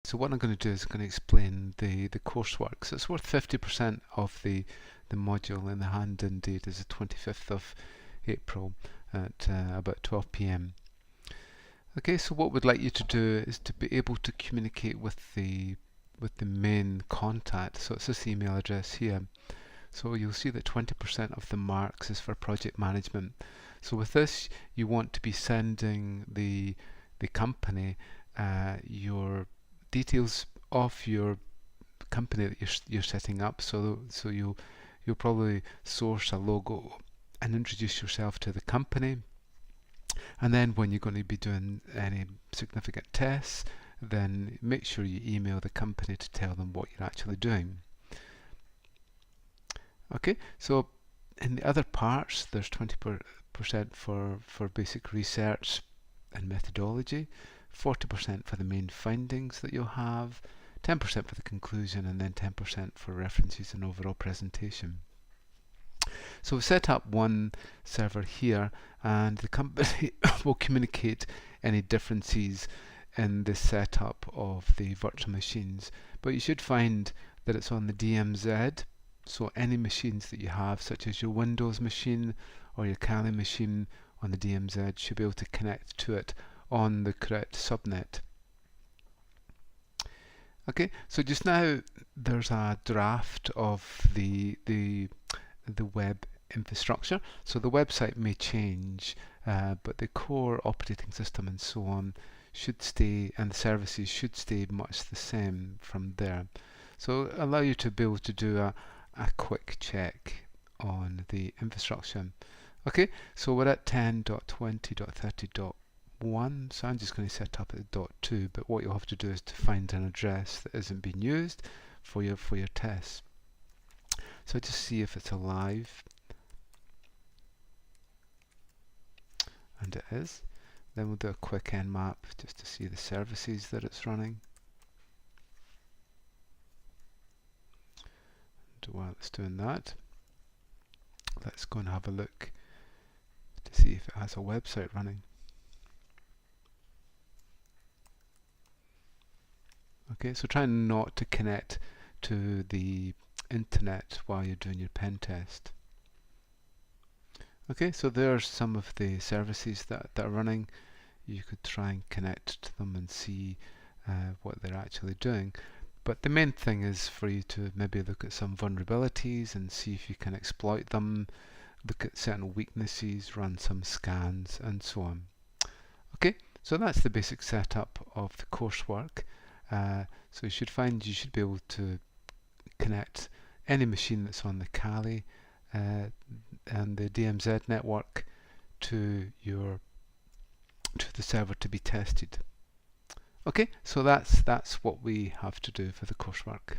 So what I'm going to do is I'm going to explain the coursework. So it's worth 50% of the module, and the hand-in date is the 25th of April at about 12 p.m. Okay, so what we'd like you to do is to be able to communicate with the main contact. So it's this email address here. So you'll see that 20% of the marks is for project management. So with this, you want to be sending the company your details of your company that you're setting up. So you'll probably source a logo and introduce yourself to the company. And then when you're going to be doing any significant tests, then make sure you email the company to tell them what you're actually doing. Okay, so in the other parts, there's 20% for basic research and methodology, 40% for the main findings that you'll have, 10% for the conclusion, and then 10% for references and overall presentation. So we've set up one server here, and the company will communicate any differences in the setup of the virtual machines. But you should find that it's on the DMZ, so any machines that you have, such as your Windows machine or your Kali machine on the DMZ, should be able to connect to it on the correct subnet. Okay, so just now there's a draft of the web infrastructure. So the website may change, but the core operating system and so on should stay, and the services should stay much the same from there. So allow you to be able to do a quick check on the infrastructure. Okay, so we're at 10.20.30.1, so I'm just going to set up at .2, but what you'll have to do is to find an address that isn't being used for your tests. So just see if it's alive, and it is. Then we'll do a quick nmap just to see the services that it's running. And while it's doing that, let's go and have a look to see if it has a website running. Okay, so try not to connect to the internet while you're doing your pen test. Okay, so there's some of the services that are running. You could try and connect to them and see what they're actually doing. But the main thing is for you to maybe look at some vulnerabilities and see if you can exploit them, look at certain weaknesses, run some scans, and so on. Okay, so that's the basic setup of the coursework. So you should find you should be able to connect any machine that's on the Kali and the DMZ network to the server to be tested. Okay, so that's what we have to do for the coursework.